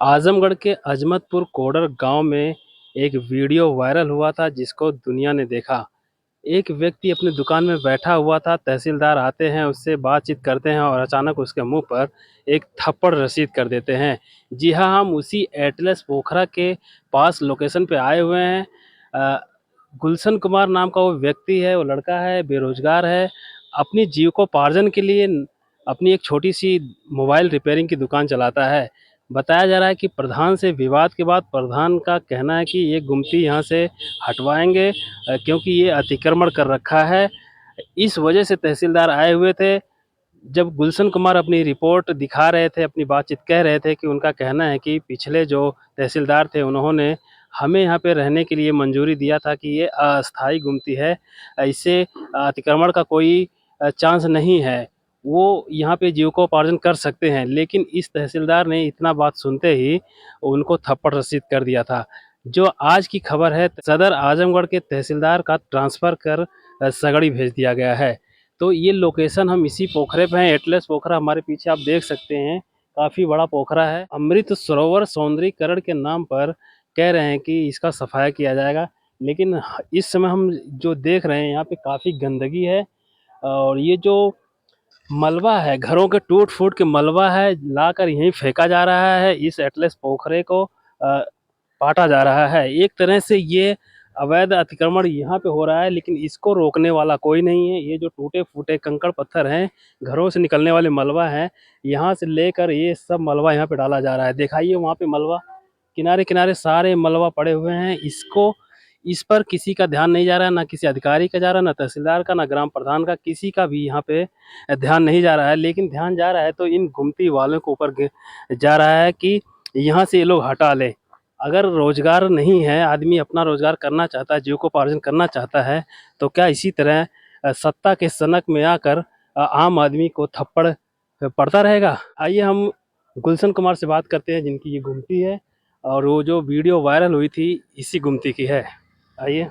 आजमगढ़ के अजमतपुर कोडर गांव में एक वीडियो वायरल हुआ था जिसको दुनिया ने देखा। एक व्यक्ति अपनी दुकान में बैठा हुआ था, तहसीलदार आते हैं, उससे बातचीत करते हैं और अचानक उसके मुंह पर एक थप्पड़ रसीद कर देते हैं। जी हाँ, हम उसी एटलस पोखरा के पास लोकेशन पे आए हुए हैं। अ, गुलशन कुमार नाम का वो व्यक्ति है, वो लड़का है, बेरोजगार है। अपनी जीविकोपार्जन के लिए अपनी एक छोटी सी मोबाइल रिपेयरिंग की दुकान चलाता है। बताया जा रहा है कि प्रधान से विवाद के बाद प्रधान का कहना है कि ये गुमती यहाँ से हटवाएंगे, क्योंकि ये अतिक्रमण कर रखा है। इस वजह से तहसीलदार आए हुए थे। जब गुलशन कुमार अपनी रिपोर्ट दिखा रहे थे, अपनी बातचीत कह रहे थे कि उनका कहना है कि पिछले जो तहसीलदार थे उन्होंने हमें यहाँ पे रहने के लिए मंजूरी दिया था कि ये अस्थाई गुमती है, इससे अतिक्रमण का कोई चांस नहीं है, वो यहाँ पे जीविकोपार्जन कर सकते हैं। लेकिन इस तहसीलदार ने इतना बात सुनते ही उनको थप्पड़ रसीद कर दिया था। जो आज की खबर है, सदर आजमगढ़ के तहसीलदार का ट्रांसफ़र कर सगड़ी भेज दिया गया है। तो ये लोकेशन हम इसी पोखरे पे हैं, एटलस पोखरा हमारे पीछे आप देख सकते हैं, काफ़ी बड़ा पोखरा है। अमृत सरोवर सौंदर्यीकरण के नाम पर कह रहे हैं कि इसका सफाया किया जाएगा, लेकिन इस समय हम जो देख रहे हैं यहाँ पे काफ़ी गंदगी है। और ये जो मलबा है, घरों के टूट-फूट के मलबा है, लाकर यहीं फेंका जा रहा है। इस एटलस पोखरे को पाटा जा रहा है। एक तरह से ये अवैध अतिक्रमण यहाँ पे हो रहा है, लेकिन इसको रोकने वाला कोई नहीं है। ये जो टूटे-फूटे कंकड़ पत्थर हैं, घरों से निकलने वाले मलबा हैं, यहाँ से लेकर ये सब मलबा यहाँ पे डाला जा रहा है। दिखाइए वहाँ पे मलबा, किनारे-किनारे सारे मलबा पड़े हुए हैं। इस पर किसी का ध्यान नहीं जा रहा है, ना किसी अधिकारी का जा रहा है, ना तहसीलदार का, ना ग्राम प्रधान का, किसी का भी यहाँ पे ध्यान नहीं जा रहा है। लेकिन ध्यान जा रहा है तो इन गुमती वालों के ऊपर जा रहा है कि यहाँ से ये लोग हटा लें। अगर रोजगार नहीं है, आदमी अपना रोजगार करना चाहता है, जीविकोपार्जन करना चाहता है, तो क्या इसी तरह सत्ता के सनक में आकर आम आदमी को थप्पड़ पड़ता रहेगा? आइए हम गुलशन कुमार से बात करते हैं, जिनकी ये गुमती है और वो जो वीडियो वायरल हुई थी इसी गुमती की है। आइए।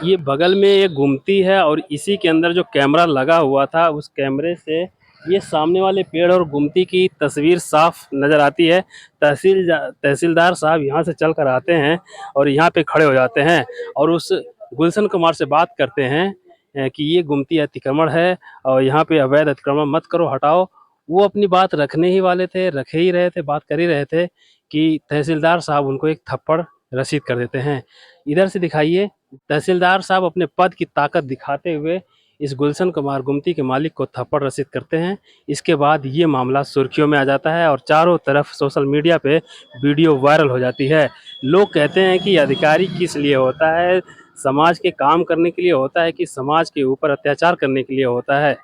ये बगल में एक गुमती है और इसी के अंदर जो कैमरा लगा हुआ था, उस कैमरे से ये सामने वाले पेड़ और गुमती की तस्वीर साफ नज़र आती है। तहसीलदार साहब यहाँ से चल कर आते हैं और यहाँ पे खड़े हो जाते हैं और उस गुलशन कुमार से बात करते हैं कि ये गुमती अतिक्रमण है और यहाँ पे अवैध अतिक्रमण मत करो, हटाओ। वो अपनी बात रखने ही वाले थे, रख ही रहे थे, बात कर ही रहे थे कि तहसीलदार साहब उनको एक थप्पड़ रसीद कर देते हैं। इधर से दिखाइए, तहसीलदार साहब अपने पद की ताकत दिखाते हुए इस गुलशन कुमार गुमती के मालिक को थप्पड़ रसीद करते हैं। इसके बाद ये मामला सुर्खियों में आ जाता है और चारों तरफ सोशल मीडिया पे वीडियो वायरल हो जाती है। लोग कहते हैं कि अधिकारी किस लिए होता है, समाज के काम करने के लिए होता है कि समाज के ऊपर अत्याचार करने के लिए होता है।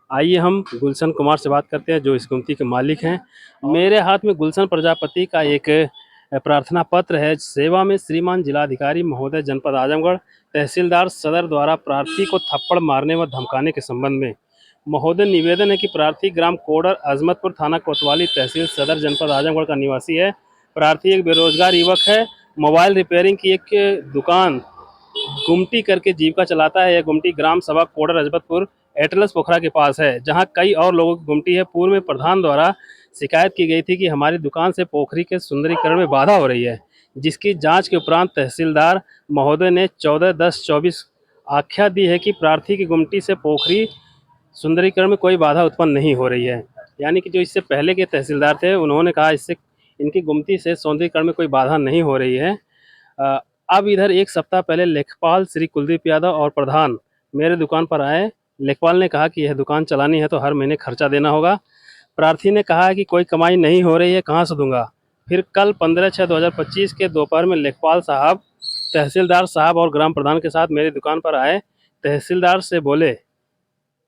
आइए हम गुलशन कुमार से बात करते हैं, जो इस गुमती के मालिक हैं। मेरे हाथ में गुलशन प्रजापति का एक प्रार्थना पत्र है। सेवा में श्रीमान जिलाधिकारी महोदय जनपद आजमगढ़, तहसीलदार सदर द्वारा प्रार्थी को थप्पड़ मारने व धमकाने के संबंध में महोदय, निवेदन है कि प्रार्थी ग्राम कोडर अजमतपुर थाना कोतवाली तहसील सदर जनपद आजमगढ़ का निवासी है। प्रार्थी एक बेरोजगार युवक है। मोबाइल रिपेयरिंग की एक दुकान गुमटी करके जीविका चलाता है। यह गुमटी ग्राम सभा कोडर अजमतपुर एटलस पोखरा के पास है, जहां कई और लोगों की गुमटी है। पूर्व में प्रधान द्वारा शिकायत की गई थी कि हमारी दुकान से पोखरी के सुंदरीकरण में बाधा हो रही है, जिसकी जांच के उपरांत तहसीलदार महोदय ने 14/10/24 आख्या दी है कि प्रार्थी की गुमटी से पोखरी सुंदरीकरण में कोई बाधा उत्पन्न नहीं हो रही है। यानी कि जो इससे पहले के तहसीलदार थे, उन्होंने कहा इससे इनकी गुमती से सौंदर्यीकरण में कोई बाधा नहीं हो रही है। अ, अब इधर एक सप्ताह पहले लेखपाल श्री कुलदीप यादव और प्रधान मेरे दुकान पर आए। लेखपाल ने कहा कि यह दुकान चलानी है तो हर महीने खर्चा देना होगा। प्रार्थी ने कहा है कि कोई कमाई नहीं हो रही है, कहाँ से दूंगा। फिर कल 15/6/2025 के दोपहर में लेखपाल साहब तहसीलदार साहब और ग्राम प्रधान के साथ मेरी दुकान पर आए। तहसीलदार से बोले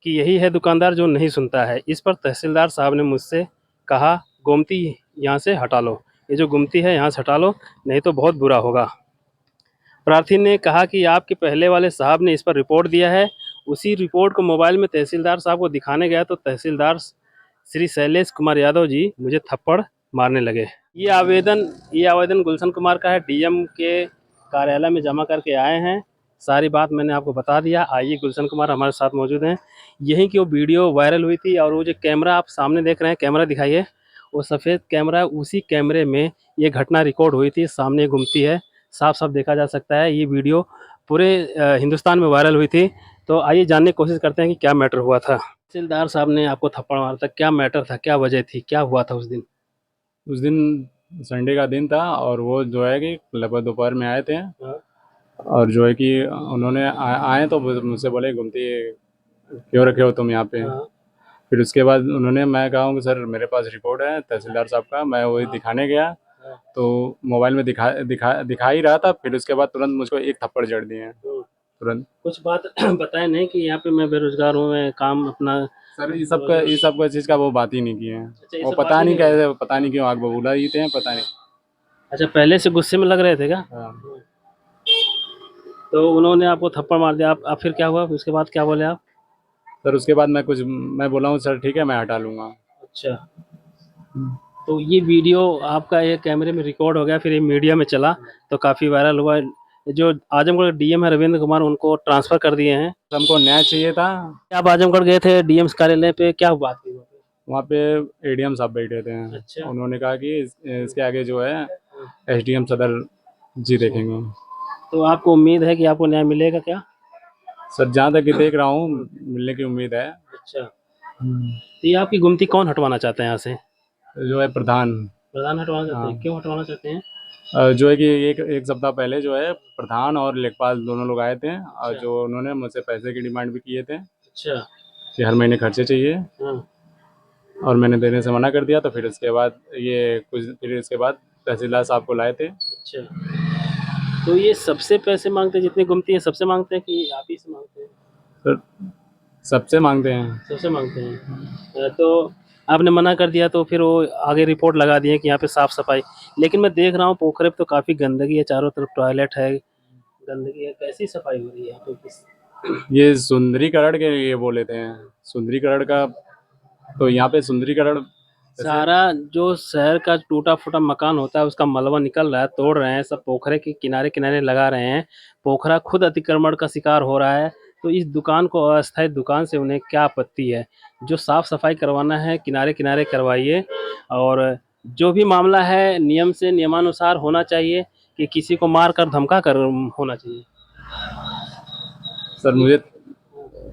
कि यही है दुकानदार जो नहीं सुनता है। इस पर तहसीलदार साहब ने मुझसे कहा, गोमती यहाँ से हटा लो, ये जो गुमती है यहाँ से हटा लो, नहीं तो बहुत बुरा होगा। प्रार्थी ने कहा कि आपके पहले वाले साहब ने इस पर रिपोर्ट दिया है। उसी रिपोर्ट को मोबाइल में तहसीलदार साहब को दिखाने गया तो तहसीलदार श्री शैलेश कुमार यादव जी मुझे थप्पड़ मारने लगे। ये आवेदन गुलशन कुमार का है, डीएम के कार्यालय में जमा करके आए हैं। सारी बात मैंने आपको बता दिया। आइए, गुलशन कुमार हमारे साथ मौजूद हैं। यहीं की वो वीडियो वायरल हुई थी और वो जो कैमरा आप सामने देख रहे हैं, कैमरा दिखाइए, वो सफ़ेद कैमरा है, उसी कैमरे में ये घटना रिकॉर्ड हुई थी, सामने गुमती है, साफ-साफ देखा जा सकता है। ये वीडियो पूरे हिंदुस्तान में वायरल हुई थी। तो आइए जानने की कोशिश करते हैं कि क्या मैटर हुआ था। तहसीलदार साहब ने आपको थप्पड़ मारा था, क्या मैटर था, क्या वजह थी, क्या हुआ था उस दिन? उस दिन संडे का दिन था और वो जो है कि लगभग दोपहर में आए थे। हाँ। और जो है कि उन्होंने आए तो मुझसे बोले घूमती क्यों रखे हो तुम यहाँ पे। हाँ। फिर उसके बाद मैं कहा हूँ कि सर मेरे पास रिपोर्ट है तहसीलदार साहब का, मैं वही दिखाने गया हाँ। तो मोबाइल में दिखा ही रहा था। फिर उसके बाद तुरंत मुझको एक थप्पड़ जड़ दिए तुरंत। कुछ बात बताए नहीं कि यहाँ पे मैं बेरोजगार हूँ, मैं काम अपना। सर ये सब का चीज़ का वो बात ही नहीं किए हैं। अच्छा, ये वो सब बात ही नहीं पता नहीं क्यों आग बबूला ही थे, पता नहीं। अच्छा, पहले से गुस्से में लग रहे थे क्या? हाँ। तो उन्होंने आपको थप्पड़ मार दिया, आप फिर क्या हुआ? उसके बाद क्या बोले आप? सर उसके बाद मैं बोला हूँ सर ठीक है मैं हटा लूँगा। अच्छा, तो ये वीडियो आपका ये कैमरे में रिकॉर्ड हो गया, फिर ये मीडिया में चला, तो काफ़ी वायरल हुआ। जो आजमगढ़ डीएम है रविंद्र कुमार, उनको ट्रांसफ़र कर दिए हैं। हमको न्याय चाहिए था। आप आजमगढ़ गए थे डीएम कार्यालय पे, क्या बात थी वहाँ पे? वहाँ पे एडीएम साहब बैठे थे। अच्छा। उन्होंने कहा कि इसके आगे जो है एसडीएम सदर जी देखेंगे। तो आपको उम्मीद है कि आपको न्याय मिलेगा क्या? सर जहाँ तक कि देख रहा हूँ मिलने की उम्मीद है। अच्छा, तो ये आपकी गुमती कौन हटवाना चाहते हैं यहाँ से? जो है प्रधान। प्रधान हटवाना चाहते हैं? हाँ। क्यों हटवाना चाहते हैं? जो है कि एक सप्ताह पहले जो है प्रधान और लेखपाल दोनों लोग आए थे और अच्छा। जो उन्होंने मुझसे पैसे की डिमांड भी किए थे अच्छा। कि हर महीने खर्चे चाहिए। हाँ। और मैंने देने से मना कर दिया। तो फिर इसके बाद तहसीलदार साहब को लाए थे। अच्छा, तो ये सबसे पैसे माँगते हैं, जितनी गुमती है सबसे माँगते हैं कि आप ही से माँगते हैं? सर सबसे मांगते हैं। सबसे माँगते हैं। तो आपने मना कर दिया, तो फिर वो आगे रिपोर्ट लगा दिए कि यहाँ पे साफ-सफाई। लेकिन मैं देख रहा हूँ पोखरे पे तो काफ़ी गंदगी है, चारों तरफ टॉयलेट है, गंदगी है, कैसी सफाई हो रही है यहाँ पे? ये सुंदरीकरण के लिए बोले थे। सुंदरीकरण का तो यहाँ पे सुंदरीकरण सारा जो शहर का टूटा-फूटा मकान होता है, उसका मलबा निकल रहा है, तोड़ रहे हैं, सब पोखरे के किनारे-किनारे लगा रहे हैं। पोखरा खुद अतिक्रमण का शिकार हो रहा है, तो इस दुकान को अस्थायी दुकान से उन्हें क्या आपत्ति है? जो साफ-सफाई करवाना है, किनारे-किनारे करवाइए। और जो भी मामला है नियम से नियमानुसार होना चाहिए, कि किसी को मार कर धमका कर होना चाहिए। सर मुझे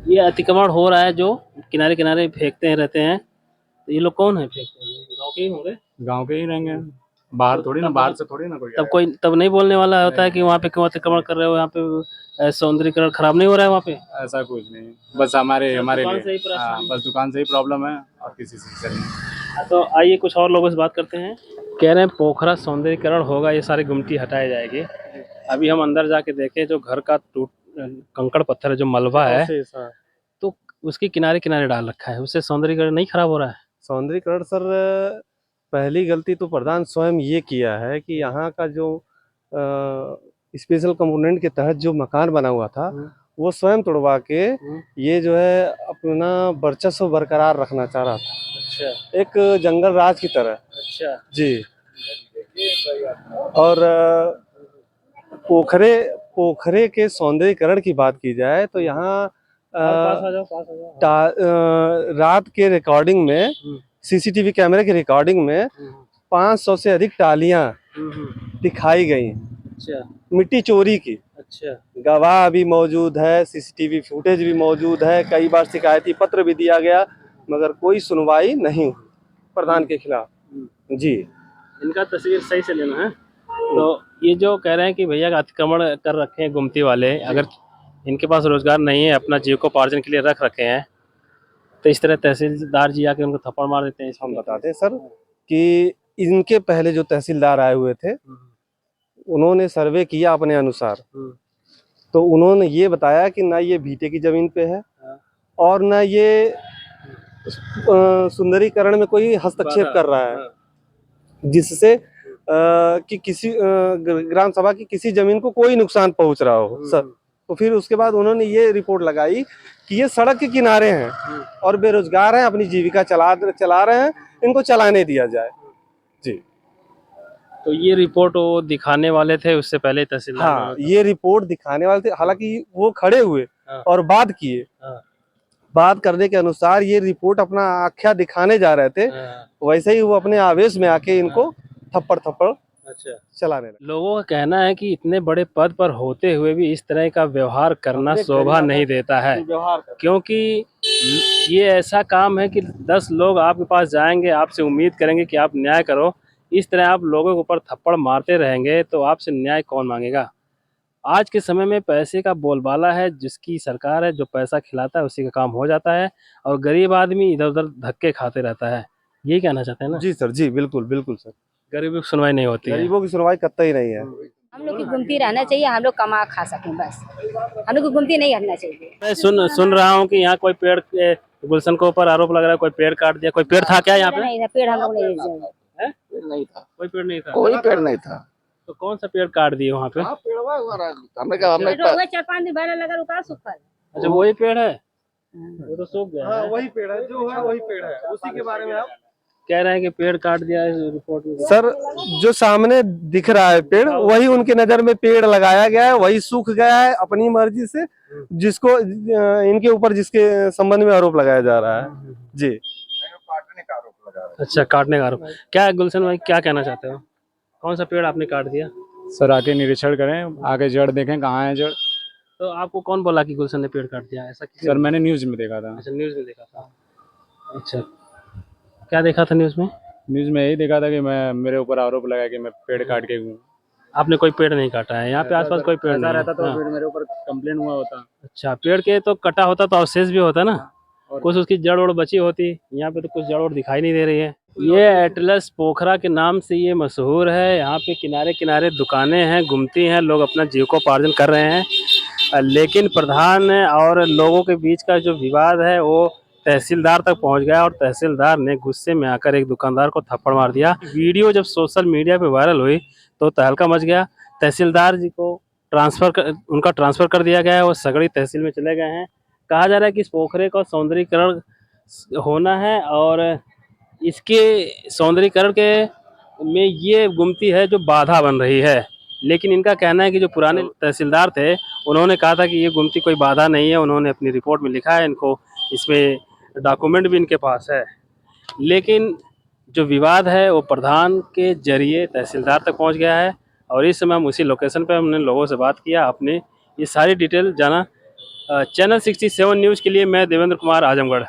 ये अतिक्रमण हो रहा है, जो किनारे-किनारे फेंकते हैं रहते हैं, तो ये लोग कौन है फेंकते हैं? गाँव के ही होंगे? गांव के ही रहेंगे, बाहर से थोड़ी ना कोई तब कोई तब नहीं बोलने वाला होता है कि वहाँ पे क्यों अतिक्रमण कर रहे हो, यहाँ पे सौंदर्यीकरण खराब नहीं हो रहा है वहाँ पे? ऐसा कुछ नहीं, बस हमारे दुकान लिए से ही परेशानी। बस दुकान से ही प्रॉब्लम है और किसी से नहीं। तो आइए कुछ और लोगों से बात करते हैं। कह रहे हैं पोखरा सौंदर्यीकरण होगा, ये सारी गुमटी हटाई जाएगी। अभी हम अंदर जाके देखें, जो घर का कंकड़ पत्थर है, जो मलबा है, तो उसके किनारे-किनारे डाल रखा है, उससे सौंदर्यीकरण नहीं खराब हो रहा है? सौंदर्यीकरण सर, पहली गलती तो प्रधान स्वयं ये किया है कि यहाँ का जो स्पेशल कंपोनेंट के तहत जो मकान बना हुआ था वो स्वयं तोड़वा के ये जो है अपना वर्चस्व बरकरार रखना चाह रहा था। अच्छा। एक जंगल राज की तरह। अच्छा। जी। और पोखरे के सौंदर्यीकरण की बात की जाए तो यहाँ पास आ जाओ। रात के रिकॉर्डिंग में, सीसीटीवी कैमरे की रिकॉर्डिंग में 500 से अधिक टालियां दिखाई गई। अच्छा। मिट्टी चोरी की। अच्छा। गवाह भी मौजूद है, सीसीटीवी फुटेज भी मौजूद है, कई बार शिकायती पत्र भी दिया गया, मगर कोई सुनवाई नहीं हुई प्रधान के खिलाफ। जी, इनका तस्वीर सही से लेना है। तो ये जो कह रहे हैं कि भैया अतिक्रमण कर रखे हैं गुमती वाले, अगर इनके पास रोजगार नहीं है, अपना जीविकोपार्जन के लिए रख रखे हैं, तो इस तरह तहसीलदार जी आके उनको थप्पड़ मार देते हैं। हम बताते हैं सर कि इनके पहले जो तहसीलदार आए हुए थे उन्होंने सर्वे किया अपने अनुसार, तो उन्होंने ये बताया कि ना ये भीटे की जमीन पे है और ना ये सुंदरीकरण में कोई हस्तक्षेप कर रहा है, जिससे कि किसी ग्राम सभा की किसी जमीन को कोई नुकसान पहुंच रहा हो सर। तो फिर उसके बाद उन्होंने ये रिपोर्ट लगाई कि ये सड़क के किनारे हैं और बेरोजगार हैं, अपनी जीविका चला रहे हैं, इनको चलाने दिया जाए। जी। तो ये रिपोर्ट वो दिखाने वाले थे उससे पहले तहसीलदार? हाँ, ये रिपोर्ट दिखाने वाले थे, हालांकि वो खड़े हुए और बात किए। बात करने के अनुसार ये रिपोर्ट अपना आख्या दिखाने जा रहे थे, वैसे ही वो अपने आवेश में आके इनको थप्पड़ अच्छा, चलाने लगे। लोगों का कहना है कि इतने बड़े पद पर होते हुए भी इस तरह का व्यवहार करना अपने शोभा गरीब नहीं देता है, व्यवहार कर क्योंकि ये ऐसा काम है कि 10 लोग आपके पास जाएंगे, आपसे उम्मीद करेंगे कि आप न्याय करो। इस तरह आप लोगों के ऊपर थप्पड़ मारते रहेंगे तो आपसे न्याय कौन मांगेगा। आज के समय में पैसे का बोलबाला है, जिसकी सरकार है, जो पैसा खिलाता है उसी का काम हो जाता है और गरीब आदमी इधर उधर धक्के खाते रहता है। यही कहना चाहते हैं ना। जी सर, जी बिल्कुल बिल्कुल सर, गरीबों की सुनवाई नहीं होती है। गरीबों की सुनवाई कतई नहीं है। हम लोग की गुमती रहना चाहिए, हम लोग कमा खा सकें बस, हम लोग की गुमती नहीं हटना चाहिए। मैं सुन रहा हूँ कि यहाँ कोई पेड़ गुलशन के ऊपर आरोप लग रहा है, कोई पेड़ काट दिया। कोई पेड़ था क्या यहाँ पे? नहीं था पेड़, हम लोग नहीं पेड़ नहीं था, कोई पेड़ नहीं था। कोई पेड़ नहीं था। तो कौन सा पेड़ काट दिए वहाँ पे? हाँ, पेड़वा हुआ रहा। हमने कहा हमने तो 4-5 दिन पहले लगा रुका सुखल। अच्छा, वही पेड़ है, वो तो सूख गया है। वही पेड़ है, जो है वही पेड़ है, उसी के बारे में आप कह रहे हैं कि पेड़ काट दिया है रिपोर्ट में। सर, जो सामने दिख रहा है पेड़, वही उनके नजर में पेड़ लगाया गया है, वही सूख गया है अपनी मर्जी से, जिसको इनके ऊपर जिसके संबंध में आरोप लगाया जा रहा है। जी, काटने का आरोप लगा रहा है। अच्छा, काटने का आरोप। क्या गुलशन भाई, क्या कहना चाहते हो? कौन सा पेड़ आपने काट दिया? सर आके निरीक्षण करें, आगे जड़ देखें कहाँ है जड़। तो आपको कौन बोला कि गुलशन ने पेड़ काट दिया? ऐसा किसी सर मैंने न्यूज में देखा था। अच्छा, न्यूज में देखा था। अच्छा, क्या देखा था न्यूज में? न्यूज में यही देखा था कि मैं मेरे ऊपर आरोप लगा कि मैं पेड़ काट के हूँ। आपने कोई पेड़ नहीं काटा है यहाँ पे? आसपास कोई पेड़ ऐसा नहीं रहता तो है? फिर मेरे ऊपर कंप्लेन हुआ होता। अच्छा, पेड़ के तो कटा होता तो अवशेष भी होता ना, कुछ उसकी जड़ ओड़ बची होती। यहाँ पे तो कुछ जड़ ओड़ दिखाई नहीं दे रही है। ये एटलस पोखरा के नाम से ये मशहूर है। यहाँ पे किनारे किनारे दुकानें हैं, घूमती हैं, लोग अपना जीविकोपार्जन कर रहे हैं। लेकिन प्रधान और लोगों के बीच का जो विवाद है वो तहसीलदार तक पहुंच गया और तहसीलदार ने गुस्से में आकर एक दुकानदार को थप्पड़ मार दिया। वीडियो जब सोशल मीडिया पे वायरल हुई तो तहलका मच गया। तहसीलदार जी को उनका ट्रांसफर कर दिया गया है, वो सगड़ी तहसील में चले गए हैं। कहा जा रहा है कि इस पोखरे का सौंदर्यीकरण होना है और इसके सौंदर्यीकरण के में ये गुमती है जो बाधा बन रही है। लेकिन इनका कहना है कि जो पुराने तहसीलदार थे उन्होंने कहा था कि ये गुमती कोई बाधा नहीं है, उन्होंने अपनी रिपोर्ट में लिखा है, इनको इसमें डॉक्यूमेंट भी इनके पास है। लेकिन जो विवाद है वो प्रधान के जरिए तहसीलदार तक पहुंच गया है और इस समय हम उसी लोकेशन पर हमने लोगों से बात किया, आपने ये सारी डिटेल जाना। चैनल 67 न्यूज़ के लिए मैं देवेंद्र कुमार, आजमगढ़।